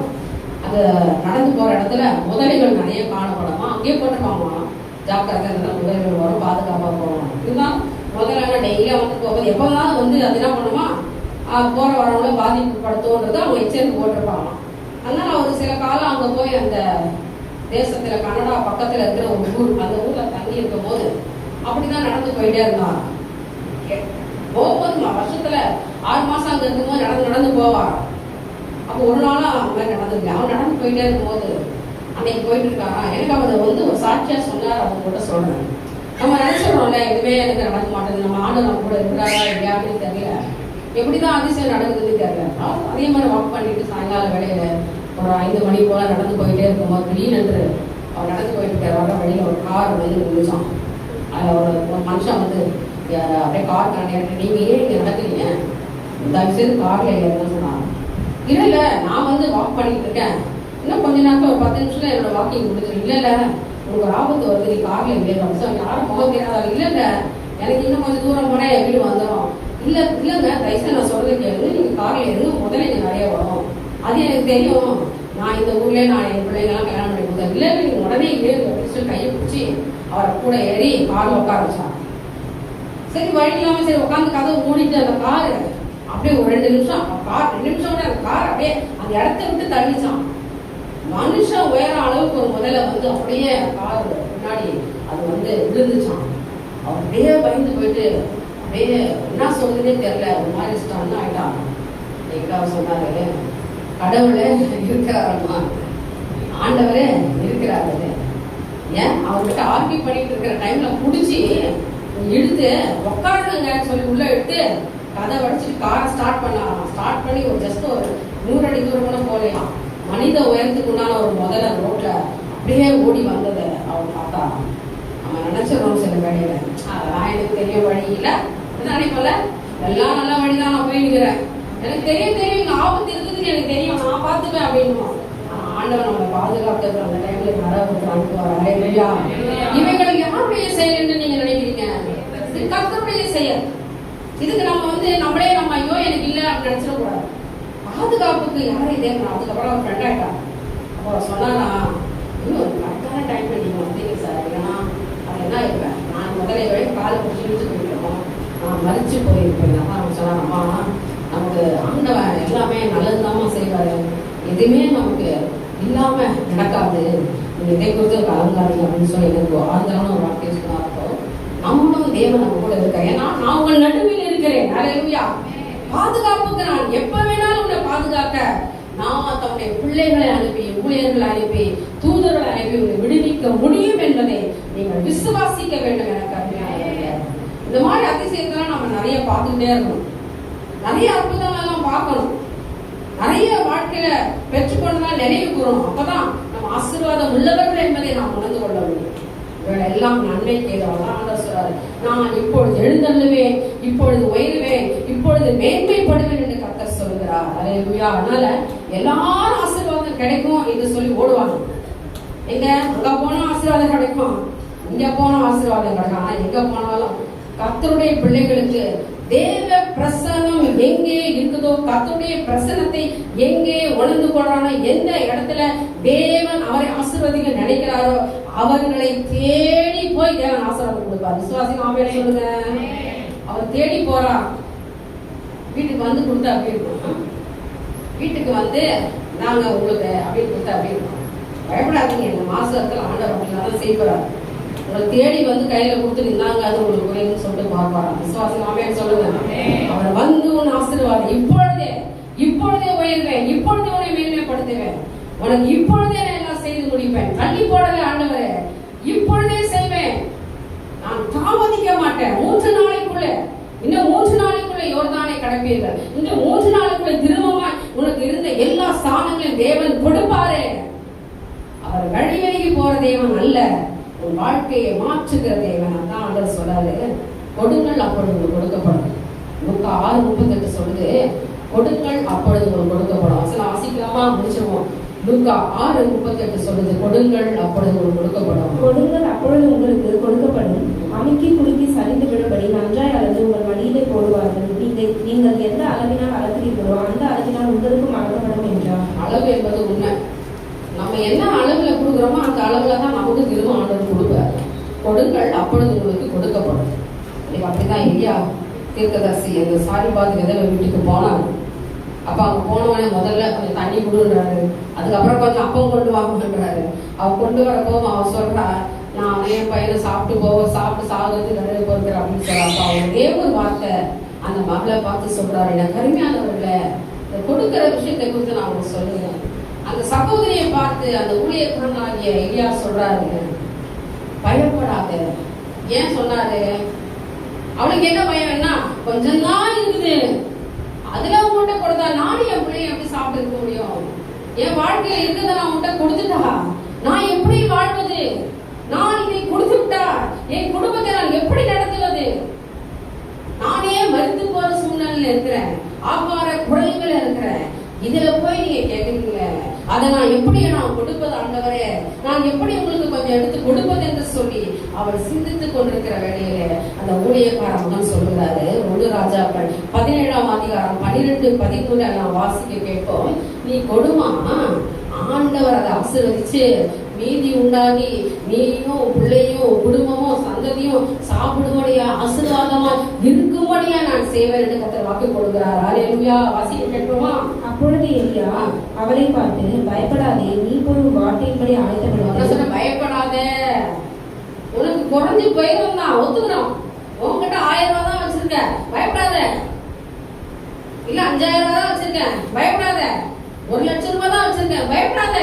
அந்த நடந்து போற இடத்துல முதலைகள் நிறைய காணப்படமா. அங்கேயே போட்டுருப்பாங்க, ஜாக்கிரதை முதலைகள் வரும், பாதுகாப்பா போவாங்க. இதுதான் முதல்ல டெய்லியா போகும்போது எப்போதான் அது என்ன பண்ணுமா, போற வரவங்கள பாதிப்புப்படுத்தும்ன்றது அவங்க எச்சரிக்கை போட்டிருப்பாங்க. அதனால அவர் சில காலம் அங்க போய் அந்த தேசத்துல கனடா பக்கத்துல இருக்கிற ஒரு ஊர், அந்த ஊர்ல தங்கி இருக்கும் போது அப்படிதான் நடந்து போயிட்டே இருந்தாங்க. போகும்போது வருஷத்துல 6 மாசம் அங்க இருக்கும்போது நடந்து போவார். அப்போ ஒரு நாளா அந்த மாதிரி நடந்துருக்கு. அவன் நடந்து போயிட்டே இருக்கும்போது அன்னைக்கு போயிட்டு இருக்காரா, எனக்கு அவர் ஒரு சாட்சியா சொன்னார். அவங்க கூட சொல்றேன். நம்ம நினைச்சிடறோம்ல, இதுவே எனக்கு நடக்க மாட்டேங்குது, நம்ம ஆண்டு நம்ம கூட இருக்கிறாரா இல்லையா அப்படின்னு தெரியல, எப்படிதான் அதிசயம் நடக்குதுன்னு தெரியல. அதே மாதிரி வாக் பண்ணிட்டு சாயங்கால வேலையில ஒரு 5 மணி போல நடந்து போயிட்டே இருக்கும்போது திடீர்னு அவர் நடந்து போயிட்டு இருக்காரு. வர வழியில ஒரு கார் நின்றுச்சான். அதுல ஒரு மனுஷன் அப்படியே கார் கண்டிட்டு, நீங்க ஏன் இங்க நடக்குறீங்க, தயவுசெய்து கார்ல ஏறணும்னு சொன்னாங்க. இல்ல நான் வாக் பண்ணிட்டு இருக்கேன், இன்னும் கொஞ்ச நேரத்துல ஒரு 10 நிமிஷத்துல என்னோட வாக்கிங் முடிஞ்சிடும். இல்ல உங்களுக்கு ஆபத்து வருது, நீ கார்ல ஏறணும். யாரும் முகம் தெரியாத. இல்ல எனக்கு இன்னும் கொஞ்சம் தூரம் போனா என் வீடு வந்துடும். இல்லங்க தயவுசெய்து நான் சொல்றது கேளு, நீங்க கார்ல ஏறணும், முதல்ல இங்க நிறைய வரும், அது எனக்கு தெரியும். நான் இந்த ஊர்லயே நான் என் பிள்ளைங்கெல்லாம் கல்யாணம் பண்ணி கொடுத்தேன். இல்ல நீங்க உடனே ஏறு அப்படின்னு கையை பிடிச்சி அவரை கூட ஏறி கார்ல உட்கார வச்சாங்க. சரி வழி இல்லாம சரி உட்காந்து கதவை மூடிட்டு அந்த காரு அப்படியே ஒரு 2 நிமிஷம், கார் 2 நிமிஷம் கூட அந்த கார் அப்படியே அந்த இடத்த விட்டு தள்ளிச்சான். மனுஷன் உயர அளவுக்கு ஒரு முதல்ல அப்படியே கார் முன்னாடி அது விழுந்துச்சான். அவர் அப்படியே பயந்து போயிட்டு அப்படியே என்ன சொல்றதே தெரியல, ஒரு மாதிரி ஸ்டாண்ட் ஆயிட்டான். அவர் சொன்னாரு, கடவுளே இருக்கிறாரம்மா, ஆண்டவரே இருக்கிறாரு. ஏன் அவர்கிட்ட ஆர்கியூ பண்ணிட்டு இருக்கிற டைம்ல புடிச்சு இழுத்து உட்காருங்க சொல்லி உள்ள எடுத்து கதை வடிச்சுட்டு காரை ஸ்டார்ட் பண்ணலாம். ஸ்டார்ட் பண்ணி ஒரு ஜஸ்ட் ஒரு 100 அடி தூரம் கூட போகலாம். மனித உயரத்துக்கு உண்டான ஒரு முதல்ல ரோட்ல அப்படியே ஓடி வந்ததை அவர் பார்த்தா நம்ம நினைச்சிடறோம் சில வேலையில, அதெல்லாம் எனக்கு தெரிய வழி இல்லை நினைப்பல, எல்லாம் நல்ல வழிதான் நான் போய் நிற்கிறேன், எனக்கு தெரியும் இங்க ஆபத்து இருக்குதுன்னு எனக்கு தெரியும், நான் பார்த்துப்பேன் அப்படின்னு. ஆண்டவர் நம்மளை பாதுகாக்கிறது அந்த டைம்ல யாராவது அனுப்புவாரா? இவைகள் யாருடைய செயல் என்று நீங்க நினைக்கிறீங்க? இது கர்த்தருடைய செயல். இதுக்கு நம்ம நம்மளே ஐயோ எனக்கு இல்லை அப்படின்னு நினைச்சிடக்கூடாது. பாதுகாப்புக்கு யாரையும் தேவை. அதுக்கப்புறம் அவர் ஃப்ரெண்ட் ஆயிட்டா. அப்போ சொன்னாரா, இன்னும் கரெக்டான டைம்ல நீங்க வந்தீங்க சார். ஏன்னா அது என்ன இருப்பேன், நான் முதலே காலை பிடிச்சி இழுத்து போயிருக்கோம், நான் மறிச்சு போயிருப்பேன். அவன் சொன்னாரம்மா, நமக்கு ஆண்டவன் எல்லாமே நல்லதுதாம்மா செய்வாரு, எதுவுமே நமக்கு இல்லாம நடக்காது, நீங்க இதை குறித்து கலங்காதீங்க அப்படின்னு சொல்லி எனக்கு ஆறுதலான ஒரு வார்த்தை சொன்னாரப்போ நம்மளும் தேவன் நம்ம கூட இருக்காரு. ஏன்னா நான் உங்கள் நடுவில் இருக்கிறேன். ஹல்லேலூயா. பாதுகாப்புக்கு நான் எப்ப வேணாலும் உன்னை பாதுகாக்க நான் தன்னுடைய பிள்ளைகளை அனுப்பி, ஊழியர்களை அனுப்பி, தூதர்களை அனுப்பி உன்னை விடுவிக்க முடியும் என்பதை நீங்கள் விசுவாசிக்க வேண்டும். எனக்கு அருமையானவர்களே, இந்த மாதிரி அதிசயத்தெல்லாம் நம்ம நிறைய பார்த்துக்கிட்டே இருக்கணும். நிறைய அற்புதங்கள்லாம் பார்க்கணும். நிறைய வாழ்க்கையில பெற்றுக்கொண்டுதான் நினைவு கூறணும். அப்பதான் நம்ம ஆசீர்வாதம் உள்ளவர்கள் என்பதை நாம் உணர்ந்து கொள்ள முடியும். எல்லாம் நன்மை கேட்கலாம் சொல்றாரு. நான் இப்பொழுது எழுந்தள்ளுவேன், இப்பொழுது உயருவேன், இப்பொழுது மேன்மைப்படுவேன் என்று கர்த்தர் சொல்கிறார். ஹல்லேலூயா. அதனால எல்லாரும் ஆசீர்வாதம் கிடைக்கும் என்று சொல்லி ஓடுவாங்க. எங்க அங்க போனா ஆசீர்வாதம் கிடைக்கும், இங்க போனா ஆசீர்வாதம் கிடைக்கும். ஆனா எங்க போனாலும் கர்த்தருடைய பிள்ளைகளுக்கு தேவ பிரசன்னம் எங்கே இருக்குதோ, கர்த்தருடைய பிரசன்னத்தை எங்கே உணர்ந்து கொள்றானோ, எந்த இடத்துல தேவன் அவரை ஆசீர்வதிக்க நினைக்கிறாரோ அவர்களை தேடி போய் தேவன் ஆசீர்வாதம் கொடுப்பார். விசுவாசிங்க ஆமென் சொல்லுங்க. அவர் தேடி போறார். வீட்டுக்கு வந்து கொடுத்தா அப்படி இருக்கும். வீட்டுக்கு நாங்க உங்களுக்கு அப்படின்னு கொடுத்தா அப்படி இருக்கும். பயப்படாதீங்க, இந்த மாசத்துல ஆண்டவர் அப்படின்னாதான் செய்வார். உங்களை தேடி கையில கொடுத்து நின்னாங்க, அது உங்களுக்கு குறைன்னு சொல்லிட்டு பார்ப்பாராம். விசுவாசம் ஆமென் சொல்லுங்க. அவர் உன் ஆசீர்வாதம் இப்பொழுதே உயர்வேன், இப்பொழுதே உன்னை மேன்மைப்படுத்துவேன், உனக்கு இப்பொழுதே நான் எல்லாம் செய்து முடிப்பேன், தள்ளி போடல ஆண்டவரே, இப்பொழுதே செய்வேன், நான் தாமதிக்க மாட்டேன். 3 நாளைக்குள்ள, இன்னும் 3 நாளைக்குள்ள யோர்தானை கடப்பீர்கள், இன்னும் 3 நாளைக்குள்ள திரும்பமா உனக்கு இருந்த எல்லா ஸ்தானங்களையும் தேவன் கொடுப்பாரு. அவர் வழிவெளிக்கு போற தேவன் அல்ல, உன் வாழ்க்கையை மாற்றுகிற தேவன். அதான் ஆண்டவர் சொல்றாரு, கொடுங்கள் அப்பொழுது உங்களுக்கு கொடுக்கப்படும். லூக்கா 6:38 சொல்லுது, கொடுங்கள் அப்பொழுது உங்களுக்கு கொடுக்கப்படும். அசல வாசிக்கலாமா? முடிச்சிருவோம். லூக்கா 6:38 சொல்லுது, கொடுங்கள் அப்பொழுது உங்களுக்கு கொடுக்கப்படும். கொடுங்கள் அப்பொழுது உங்களுக்கு கொடுக்கப்படும். அமுக்கி குலுக்கி சரிந்து விடும்படி நன்றாய் அளந்து உங்கள் மடியிலே போடுவார்கள். நீங்கள் எந்த அளவினால் அளக்கிறீர்களோ அந்த அளவினால் உங்களுக்கும் அளக்கப்படும் என்றார். அளவு என்பது உண்மை. நம்ம என்ன அளவுல கொடுக்குறோமோ அந்த அளவுல தான் நமக்கு திரும்ப ஆண்டவர் கொடுப்பார். கொடுங்கள் அப்பொழுது உங்களுக்கு கொடுக்கப்படும். இன்னைக்கு அப்படிதான் எலியா தீர்க்கதரிசி அந்த சாரிபாத் விதவை வீட்டுக்கு போனாங்க. அப்ப அவங்க போனவனே முதல்ல கொஞ்சம் தண்ணி கொடுன்றாரு, அதுக்கப்புறம் கொஞ்சம் அப்பம் கொண்டு வாங்கன்றாரு. அவ கொண்டு வரப்போ அவன் சொல்றா, நான் என் பையனை சாப்பிட்டு சாகிறதுக்கு நிறைய பொறுக்கிறேன் அப்படின்னு சொல்றா. அப்ப அவருடைய ஒரு வார்த்தை அந்த மகளை பார்த்து சொல்றாரு, எனக்கு கருமையானவர்கள இந்த கொடுக்கிற விஷயத்தை குறித்து நான் உங்களுக்கு சொல்லுவேன். அந்த சகோதரியை பார்த்து அந்த ஊழியக்காரனாகிய எலியா சொல்றாரு, பயப்படாத. ஏன் சொன்னாரு? அவளுக்கு என்ன பயம்? என்ன கொஞ்சம் தான் இருக்குது, அதுல உங்கள்கிட்ட கொடுத்தா நானும் என் பிள்ளைய எப்படி சாப்பிட்டு இருக்க முடியும்? என் வாழ்க்கையில இருக்கிறத நான் உங்கள்கிட்ட கொடுத்துட்டா நான் எப்படி வாழ்வது? நான் இதை கொடுத்து விட்டா என் குடும்பத்தை நான் எப்படி நடத்துவது? நானே மரித்து போற சூழ்நிலையில இருக்கிறேன், ஆகார குறைவுல இருக்கிறேன். இதுல போய் நீங்க கேட்குறீங்க, அதை நான் எப்படி கொடுப்பது ஆண்டவரே, நான் எப்படி உங்களுக்கு கொஞ்சம் எடுத்து கொடுப்பது என்று சொல்லி அவள் சிந்தித்துக் கொண்டிருக்கிற வேளையில அந்த ஊழியக்காரன் சொல்லுகிறாரு. 1 ராஜாக்கள் 17ஆம் அதிகாரம் 12-13 நான் வாசிக்க கேட்போம். நீ கொடுமா, ஆண்டவர் அதை ஆசீர்வதிச்சு மீதி உண்டாகி நீயும் பிள்ளையும் குடும்பமும் சந்ததியும் சாப்பிடும்படியா ஆசீர்வாதமா இருக்கும்படியா நான் செய்வேன் என்று கர்த்தர் வாக்கு கொடுக்கிறார். ஹல்லேலூயா. வாசிக்க கேட்போமா? அப்பொழுது எலியா அவளை பார்த்து, பயப்படாதே, நீ போய் உன் வார்த்தையின்படி ஆயத்தப்படுவாய். பயப்படாத, உனக்கு குறைஞ்சு போயிடும் தான் ஒத்துக்கிறோம். உன்கிட்ட 1000 ரூபாய் தான் வச்சிருக்க, பயப்படாத. இல்ல 5000 ரூபாய் தான் வச்சிருக்கேன், பயப்படாத. 1 லட்சம் ரூபாய் தான் வச்சிருக்கேன், பயப்படாத.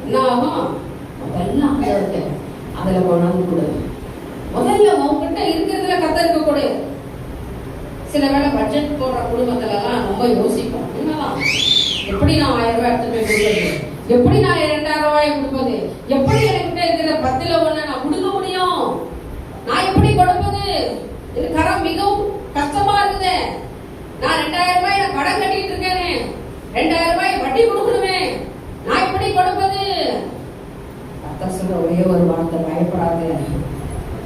என்ன ஆகும்? அதெல்லாம் அதுல கொண்டாந்து கொடு. முதல்ல உங்ககிட்ட இருக்கிறதுல கத்தருக்கு கொடு. சில வேளை பட்ஜெட் போடுற குடும்பத்துல எல்லாம் ரொம்ப யோசிப்போம், என்னதான் எப்படி நான் 1000 ரூபாய் எடுத்து போய் கொடுப்பது, எப்படி நான் 2000 ரூபாய் கொடுப்பது, எப்படி என்கிட்ட இருக்கிற 10ல் 1 நான் கொடுக்க முடியும், நான் எப்படி கொடுப்பது? இது கரம் மிகவும் கஷ்டமா இருக்குது. நான் 2000 ரூபாய் நான் கடன் கட்டிட்டு இருக்கேனே, 2000 ரூபாய் வட்டி கொடுக்கணுமே, நான் எப்படி கொடுப்பது? கர்த்தர் சொல்ற ஒரே ஒரு வார்த்தை, பயப்படாத,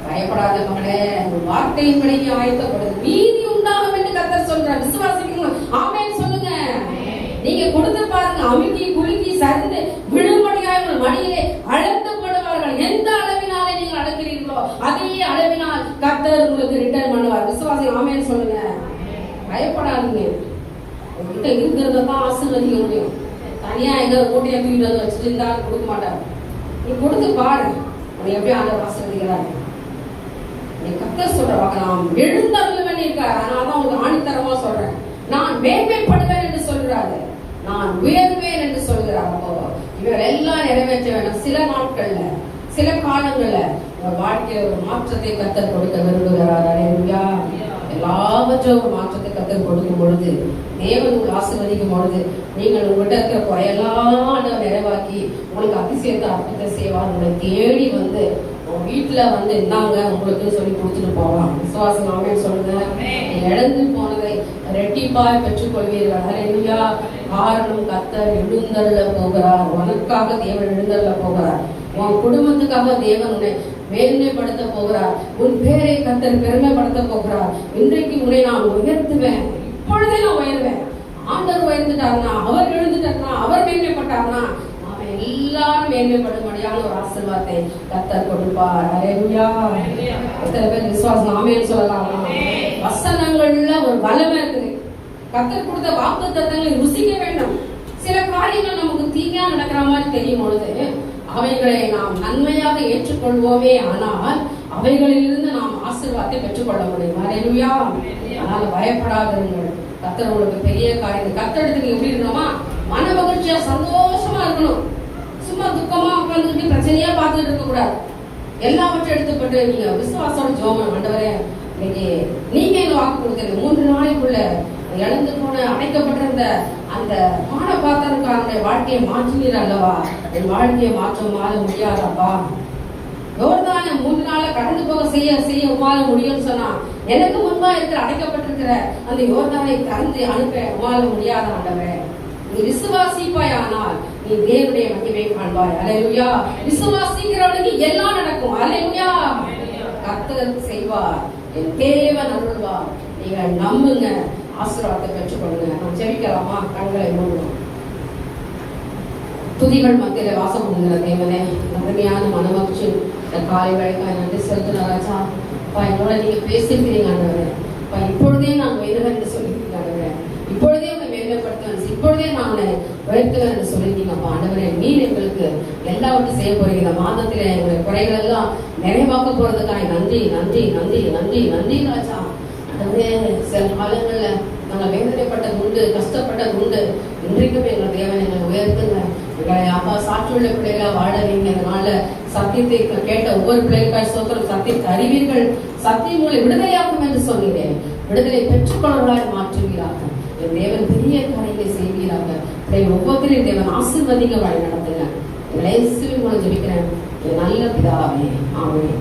பயப்படாத மகளே, உன் வார்த்தையின்படி நீ ஆயத்தப்படுது, நீதி உண்டாகும் என்று கர்த்தர் சொல்றார். விசுவாசிக்கணும். ஆமென் சொல்லுங்க. நீங்க கொடுத்து பாருங்க, அமுக்கி குலுக்கி சரிந்து விழும்படியாய் உங்கள் மடியிலே அழுத்தப்படுவார்கள். எந்த அளவினாலே நீங்கள் அழுக்கிறீர்களோ அதே அளவினால் கர்த்தர் உங்களுக்கு ரிட்டர்ன் பண்ணுவார். விசுவாசி ஆமென் சொல்லுங்க. பயப்படாதீங்க. உங்ககிட்ட இருக்கிறத தான் ஆசீர்வதிக்க முடியும். தனியா எங்க ஓட்டையை தூக்கிட்டு வந்து வச்சுட்டு இருந்தாலும் கொடுக்க மாட்டார். நீ கொடுத்து பாரு, உன்னை எப்படி ஆண்டவர் ஆசீர்வதிக்கிறார். நீ கர்த்தர் சொல்றவாங்க, நாம் எழுந்தருளுவேன் இருக்கார். அதனாலதான் உங்களுக்கு ஆணித்தரமா சொல்றேன், நான் மேன்மைப்படுவேன் என்று சொல்றாரு, நான் உயர்வேன் என்று சொல்கிறார். அப்போ இவர் எல்லாம் நிறைவேற்ற வேண்டும். சில நாட்கள்ல, சில காலங்கள்ல ஒரு வாழ்க்கையில ஒரு மாற்றத்தை கர்த்தர் கொடுக்க விரும்புகிறார். அல்லேலூயா. எல்லாவற்றும் ஒரு மாற்றத்தை கர்த்தர் கொடுக்கும் பொழுது, தேவன் உங்களை ஆசீர்வதிக்கும் பொழுது, நீங்கள் உங்கள்கிட்ட இருக்கிற குறையெல்லாம் நிறைவாக்கி உங்களுக்கு அதிசயத்தை அற்புதத்தை செய்வார். உங்களை தேடி வந்து உங்க வீட்டுல வந்து இருந்தாங்க உங்களுக்கு சொல்லி கொடுத்துட்டு போகலாம். விசுவாசம் ஆமென் சொல்லுங்க. இழந்து போனதை ரெட்டிப்பாய் பெற்றுக் கொள்வீர்கள். அல்லேலூயா. காரணம் கர்த்தர் எழுந்தருள போகிறார். உனக்காக தேவன் எழுந்தருள போகிறார். உன் குடும்பத்துக்காக தேவன் உன்னை மேன்மைப்படுத்த போகிறார். உன் பேரை கர்த்தர் பெருமைப்படுத்த போகிறார். இன்றைக்கு உன்னை நான் உயர்த்துவேன். இப்பொழுதே நான் உயர்வேன். ஆண்டவர் உயர்ந்துட்டாருன்னா, அவர் எழுந்துட்டாருன்னா, அவர் மேன்மைப்பட்டாருன்னா, அவன் எல்லாரும் மேன்மைப்படும்படியான ஒரு ஆசீர்வாதத்தை கர்த்தர் கொடுப்பார். அல்லேலூயா. எத்தனை பேர் விசுவாசம் ஆமென் சொல்லலாம்? வசனங்கள்ல ஒரு பலமே இருக்குது. கர்த்தர் கொடுத்த வாக்குத்தத்தங்களை ருசிக்க வேண்டும். சில காரியங்கள் நமக்கு தீங்கா நடக்கிற மாதிரி தெரியும் பொழுது அவைகளை நாம் நன்மையாக ஏற்றுக்கொள்வோமே, ஆனால் அவைகளிலிருந்து நாம் ஆசீர்வாதத்தை பெற்றுக்கொள்ள முடியும். அல்லேலூயா. அதனால பயப்படாதீர்கள். கர்த்தர் உங்களுக்கு பெரிய காரியம். கர்த்தருக்கு எப்படி இருக்கணுமா? மன மகிழ்ச்சியா சந்தோஷமா இருக்கணும். சும்மா துக்கமா உட்கார்ந்துட்டு பிரச்சனையா பார்த்துட்டு இருக்க கூடாது. எல்லாவற்றையும் எடுத்துப்பட்டு நீங்க விசுவாசோட ஜெபம், ஆண்டவரே இன்னைக்கு நீங்க இந்த வாக்கு கொடுத்தீங்க, 3 நாளைக்குள்ள இழந்து போன அடைக்கப்பட்டிருந்த அந்த பான பாத்திரக்காரனுடைய வாழ்க்கையை மாற்றினீர் அல்லவா? என் வாழ்க்கையை மாற்ற முடியாதப்பா. யோர்தானை 3 நாள கடந்து போக செய்ய உமால முடியும்னு சொன்னா, எனக்கு முன்பா இருக்கிற அடைக்கப்பட்டிருக்கிற அந்த யோர்தானை திறந்து அனுப்ப உமால முடியாத ஆண்டவரே. நீ விசுவாசிப்பாய், ஆனால் நீ தேவனுடைய மகிமை காண்பாய். அல்லேலூயா. விசுவாசிக்கிறவனுக்கு எல்லாம் நடக்கும். அல்லேலூயா. கர்த்தர் செய்வார், என் தேவன் அருள்வார். நீங்கள் நம்புங்க, ஆசீர்வாதத்தை பெற்றுக்கொள்ளுங்க. நாம் ஜெபிக்கலாமா? கண்களை மூடுவோம். துதிகள் மத்தியில வாசம் பண்ணுகிற தேவனே, அருமையான மனமகிழ்ச்சி காலை வேலைக்காய் நன்றி செலுத்தின ராஜா. என்னோட நீங்க பேசியிருக்கிறீங்க ஆண்டவரே. இப்பொழுதே நான் உயர்வேன் என்று சொல்லியிருக்கீங்க ஆண்டவரே. இப்பொழுதே உங்களை மேன்மைப்படுத்துவேன், இப்பொழுதே நான் உன்னை உயர்த்துவேன் என்று சொல்லியிருக்கீங்கப்பா ஆண்டவரே. நீர் எங்களுக்கு எல்லாவற்றையும் செய்ய போறீங்க. இந்த மாதத்திலே எங்களுடைய குறைகள் எல்லாம் நிறைவாக்க போறதுக்காக நன்றி நன்றி நன்றி நன்றி நன்றி ராஜா. சில காலங்கள்ல நாங்கள் வேதனைப்பட்டது உண்டு, கஷ்டப்பட்டது உண்டு. இன்றைக்கும் எங்கள் தேவன் எங்களை உயர்த்துங்க. எங்களை அப்பா சாட்சியுள்ள பிள்ளைகளா வாழ வைங்க. அதனால சத்தியத்தை கேட்ட ஒவ்வொரு பிள்ளைகளுக்காக சோத்திரம். சத்தியத்தை அறிவீர்கள், சத்தியம் உங்களை விடுதலையாக்கும் என்று சொன்னீங்க. விடுதலை பெற்றுக்கொள்ளவர்களாய் மாற்றுவீராக. என் தேவன் பெரிய காரியங்களை செய்வீராக. ஒவ்வொருத்தரையும் தேவன் ஆசீர்வதிக்க வழி நடத்துங்க. இயேசுவின் மூலம் ஜெபிக்கிறேன், நல்ல பிதாவே. ஆமென்.